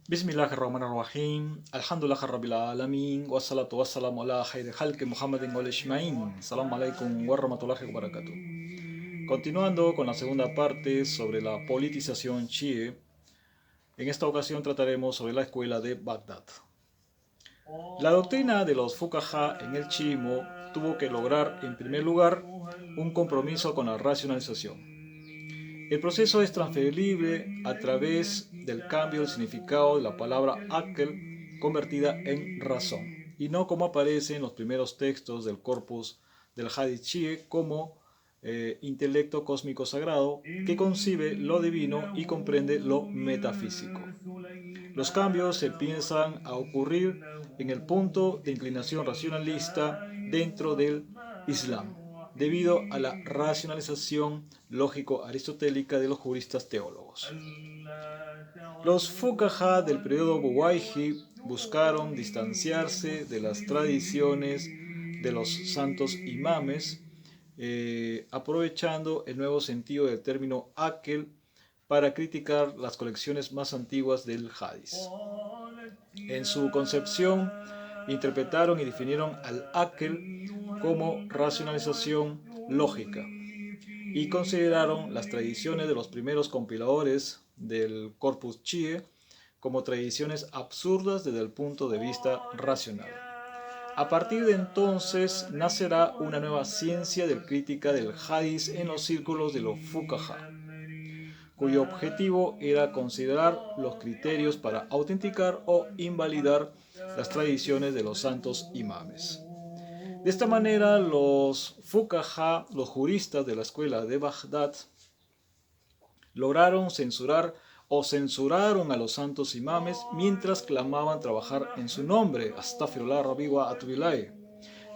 Bismillahirrahmanirrahim. Alhamdulillah Rabbil Alamin. Wassalatu wassalamu ala khairi khalqi Muhammadin wal ajma'in. Assalamu alaikum wa rahmatullahi wa barakatuh. Continuando con la segunda parte sobre la politización chií, en esta ocasión trataremos sobre la escuela de Bagdad. La doctrina de los fuqaha en el chiismo tuvo que lograr, en primer lugar, un compromiso con la racionalización. El proceso es transferible a través del cambio del significado de la palabra aql convertida en razón, y no como aparece en los primeros textos del corpus del Hadith chií como intelecto cósmico sagrado que concibe lo divino y comprende lo metafísico. Los cambios se piensan a ocurrir en el punto de inclinación racionalista dentro del Islam, debido a la racionalización lógico-aristotélica de los juristas teólogos. Los fuqaha del periodo Buwayhi buscaron distanciarse de las tradiciones de los santos imames, aprovechando el nuevo sentido del término aql para criticar las colecciones más antiguas del Hadith. En su concepción, interpretaron y definieron al aql como racionalización lógica y consideraron las tradiciones de los primeros compiladores del corpus chií como tradiciones absurdas desde el punto de vista racional. A partir de entonces nacerá una nueva ciencia de crítica del hadith en los círculos de los fuqaha, cuyo objetivo era considerar los criterios para autenticar o invalidar las tradiciones de los santos imames. De esta manera, los fuqaha, los juristas de la escuela de Bagdad, lograron censurar o censuraron a los santos imames mientras clamaban trabajar en su nombre, Astaghfirullah Rabbi wa Atubillah,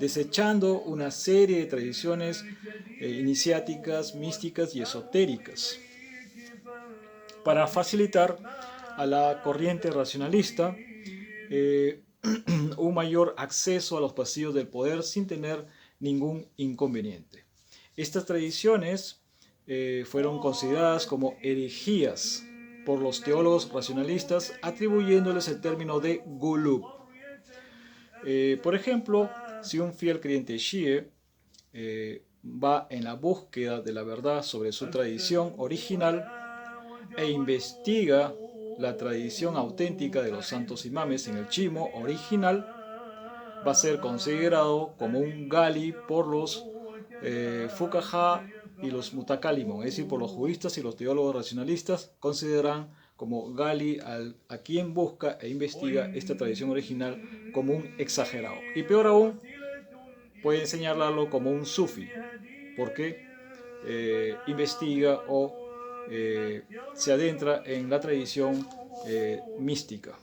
desechando una serie de tradiciones iniciáticas, místicas y esotéricas. Para facilitar a la corriente racionalista un mayor acceso a los pasillos del poder sin tener ningún inconveniente. Estas tradiciones fueron consideradas como herejías por los teólogos racionalistas, atribuyéndoles el término de gulub. Por ejemplo, si un fiel creyente chií va en la búsqueda de la verdad sobre su tradición original e investiga la tradición auténtica de los santos imames en el chiismo original, va a ser considerado como un gali por los fuqaha y los mutakallimun, es decir, por los juristas y los teólogos racionalistas, consideran como gali a quien busca e investiga esta tradición original como un exagerado. Y peor aún, pueden señalarlo como un sufi, porque investiga o se adentra en la tradición mística.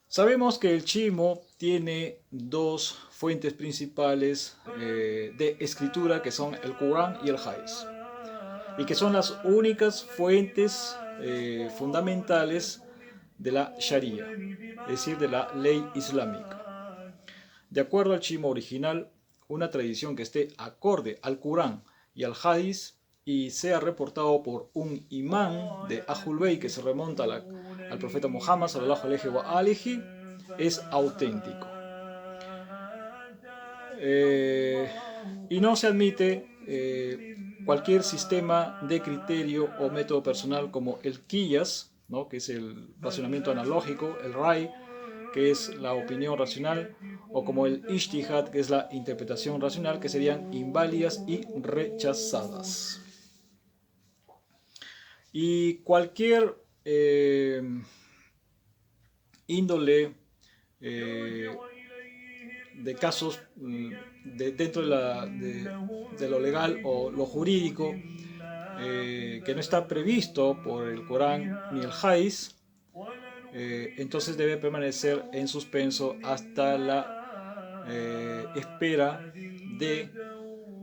Sabemos que el chiismo tiene dos fuentes principales de escritura, que son el Corán y el Hadith, y que son las únicas fuentes fundamentales de la Sharia, es decir, de la ley islámica. De acuerdo al chiismo original, una tradición que esté acorde al Corán y al Hadith y sea reportado por un imán de Ahlul Bayt que se remonta al profeta Muhammad sallallahu alaihi wa alihi, es auténtico. Y no se admite cualquier sistema de criterio o método personal como el qiyas, ¿no?, que es el razonamiento analógico, el ray, que es la opinión racional, o como el ijtihad, que es la interpretación racional, que serían inválidas y rechazadas. Y cualquier índole de casos dentro de lo legal o lo jurídico que no está previsto por el Corán ni el Hadith, entonces debe permanecer en suspenso hasta la espera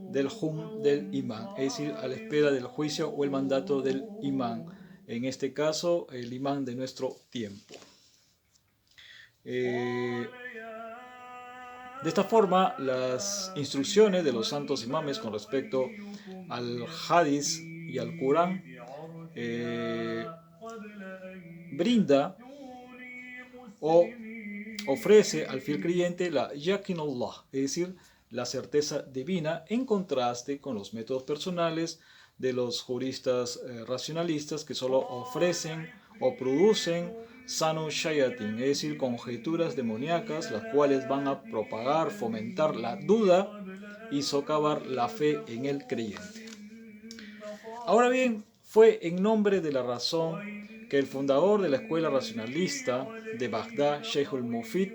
del hum del imán, es decir, a la espera del juicio o el mandato del imán, en este caso el imán de nuestro tiempo. De esta forma, las instrucciones de los santos imames con respecto al Hadith y al Corán brinda o ofrece al fiel creyente la Yaqinullah, es decir, la certeza divina, en contraste con los métodos personales de los juristas racionalistas que solo ofrecen o producen Sanu Shayatin, es decir, conjeturas demoníacas, las cuales van a propagar, fomentar la duda y socavar la fe en el creyente. Ahora bien, fue en nombre de la razón que el fundador de la escuela racionalista de Bagdad, Sheikh al-Mufid,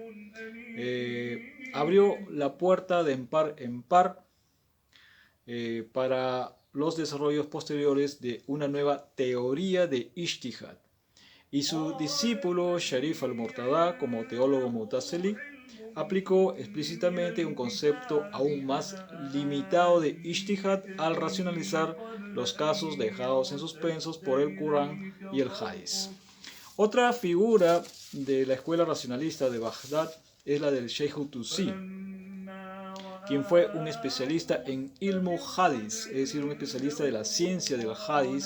abrió la puerta de par en par para los desarrollos posteriores de una nueva teoría de Ijtihad. Y su discípulo Sharif al-Murtada, como teólogo mutasili, aplicó explícitamente un concepto aún más limitado de Ijtihad al racionalizar los casos dejados en suspensos por el Corán y el Hadith. Otra figura de la escuela racionalista de Bagdad es la del Sheikh Tusi, quien fue un especialista en Ilmu Hadith, es decir, un especialista de la ciencia del Hadith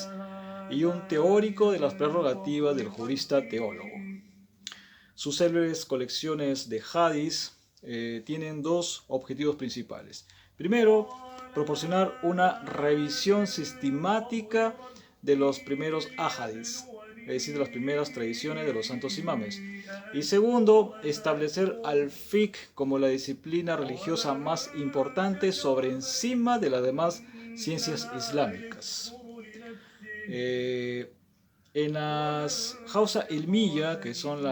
y un teórico de las prerrogativas del jurista teólogo. Sus célebres colecciones de Hadith tienen dos objetivos principales. Primero, proporcionar una revisión sistemática de los primeros ahadith, es decir, de las primeras tradiciones de los santos imames. Y segundo, establecer al fiqh como la disciplina religiosa más importante sobre encima de las demás ciencias islámicas. En las Hausa Ilmiya, que son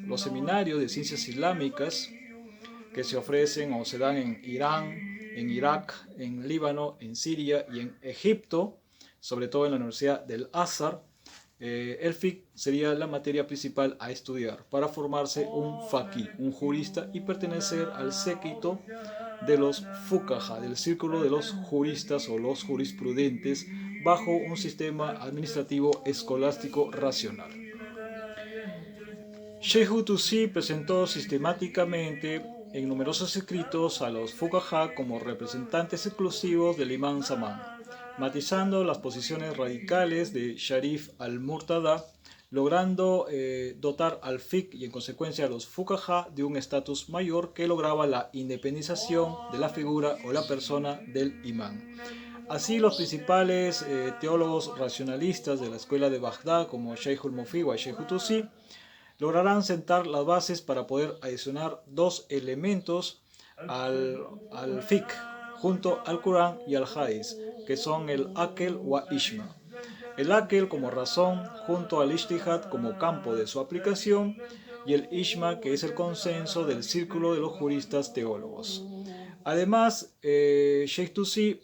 los seminarios de ciencias islámicas que se ofrecen o se dan en Irán, en Irak, en Líbano, en Siria y en Egipto, sobre todo en la Universidad del Azhar, el fiqh sería la materia principal a estudiar para formarse un faqih, un jurista, y pertenecer al séquito de los fuqaha, del círculo de los juristas o los jurisprudentes, bajo un sistema administrativo escolástico racional. Sheikh Tusi presentó sistemáticamente en numerosos escritos a los fuqaha como representantes exclusivos del imán Zaman, matizando las posiciones radicales de Sharif al-Murtada, logrando dotar al fiqh y en consecuencia a los fuqaha de un estatus mayor que lograba la independización de la figura o la persona del imán. Así, los principales teólogos racionalistas de la escuela de Bagdad, como Sheikh al-Mufid y Sheikh Tusi, lograrán sentar las bases para poder adicionar dos elementos al fiqh, junto al Corán y al Hadith, que son el Aql wa Ijma. El Aql como razón, junto al Ijtihad como campo de su aplicación, y el Ijma, que es el consenso del círculo de los juristas teólogos. Además, Sheikh Tusi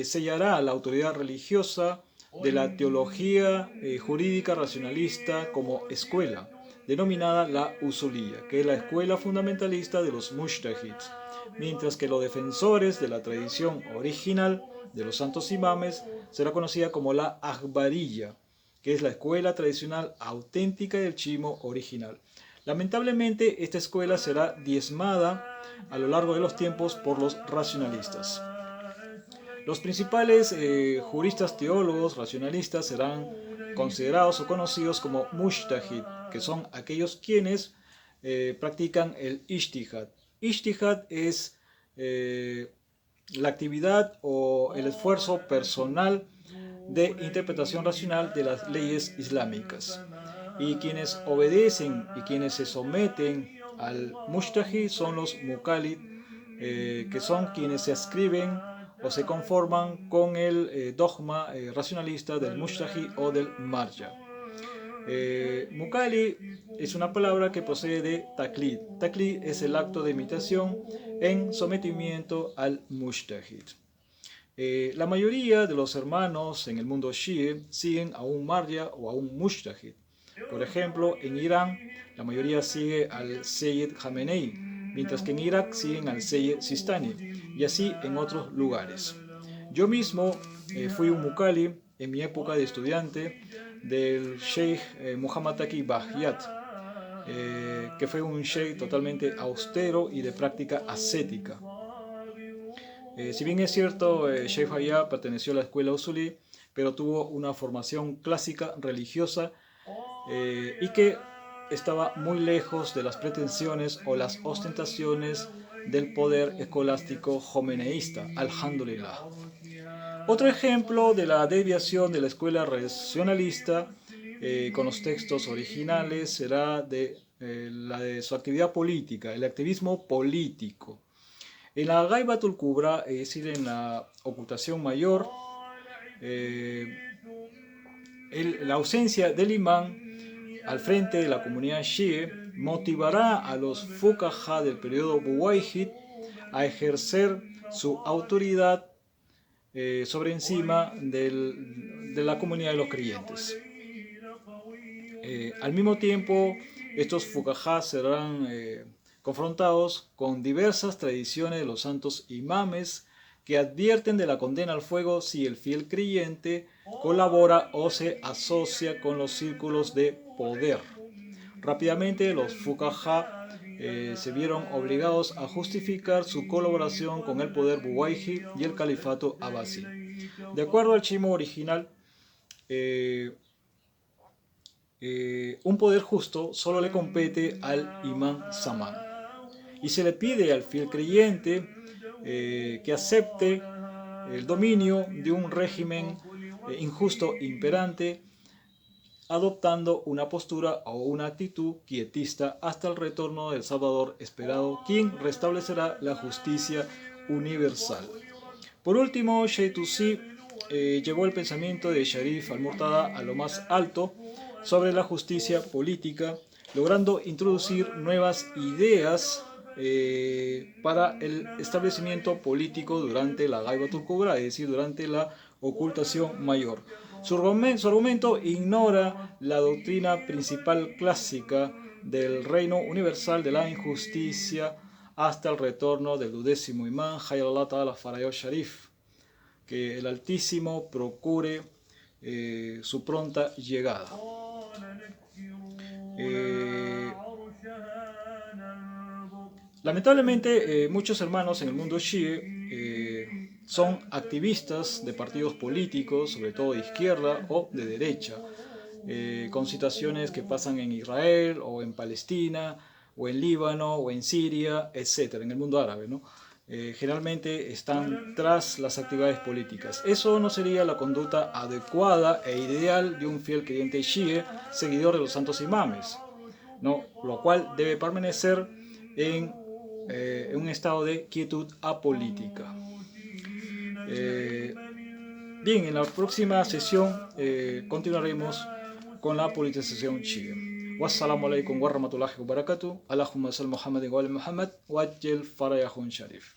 sellará la autoridad religiosa de la teología jurídica racionalista como escuela, denominada la Usuliyya, que es la escuela fundamentalista de los Mujtahids, mientras que los defensores de la tradición original de los santos imames será conocida como la Akbariyya, que es la escuela tradicional auténtica del chiismo original. Lamentablemente, esta escuela será diezmada a lo largo de los tiempos por los racionalistas. Los principales juristas teólogos racionalistas serán considerados o conocidos como mujtahid, que son aquellos quienes practican el ijtihad. Ijtihad es la actividad o el esfuerzo personal de interpretación racional de las leyes islámicas. Y quienes obedecen y quienes se someten al mujtahid son los muqallid, que son quienes se adscriben o se conforman con el dogma racionalista del mujtahid o del marja. Muqallid es una palabra que procede de taklid. Taklid es el acto de imitación en sometimiento al mujtahid. La mayoría de los hermanos en el mundo shi'i siguen a un marja o a un mujtahid. Por ejemplo, en Irán la mayoría sigue al Sayyid Khamenei, mientras que en Irak siguen al Sayyid Sistani, y así en otros lugares. Yo mismo fui un muqallid en mi época de estudiante del Sheikh Muhammad Taqi Bahiyat, que fue un sheikh totalmente austero y de práctica ascética. Si bien es cierto, Sheikh Bahiyat perteneció a la escuela usulí, pero tuvo una formación clásica religiosa y que estaba muy lejos de las pretensiones o las ostentaciones del poder escolástico jomeneísta, alhamdulillah. Otro ejemplo de la desviación de la escuela racionalista con los textos originales será la de su actividad política, el activismo político. En la Ghaibatul Kubra, es decir, en la ocultación mayor, la ausencia del imán al frente de la comunidad Shia motivará a los fuqaha del periodo Buwayhid a ejercer su autoridad sobre encima de la comunidad de los creyentes. Al mismo tiempo, estos fuqaha serán confrontados con diversas tradiciones de los santos imames que advierten de la condena al fuego si el fiel creyente colabora o se asocia con los círculos de poder. Rápidamente los fuqaha se vieron obligados a justificar su colaboración con el poder buwayhi y el califato abasí. De acuerdo al chismo original, un poder justo solo le compete al imán Samán y se le pide al fiel creyente que acepte el dominio de un régimen injusto imperante, adoptando una postura o una actitud quietista hasta el retorno del Salvador esperado, quien restablecerá la justicia universal. Por último, Sheikh Tusi llevó el pensamiento de Sharif al-Murtada a lo más alto sobre la justicia política, logrando introducir nuevas ideas para el establecimiento político durante la Ghaibatul Kubra, es decir, durante la ocultación mayor. Su argumento ignora la doctrina principal clásica del reino universal de la injusticia hasta el retorno del 12º imán, Hayallah Ta'ala Farayot Sharif, que el Altísimo procure su pronta llegada. Lamentablemente, muchos hermanos en el mundo Shia son activistas de partidos políticos, sobre todo de izquierda o de derecha, con situaciones que pasan en Israel o en Palestina o en Líbano o en Siria, etc., en el mundo árabe, ¿no? Generalmente están tras las actividades políticas. Eso no sería la conducta adecuada e ideal de un fiel creyente Shia, seguidor de los santos imames, ¿no? Lo cual debe permanecer en un estado de quietud apolítica. Bien, en la próxima sesión continuaremos con la politización Shia. Wassalamu alaikum warahmatullahi wabarakatuh. Allahumma salli Muhammadin wa ala Muhammad wa ajil farayahun sharif.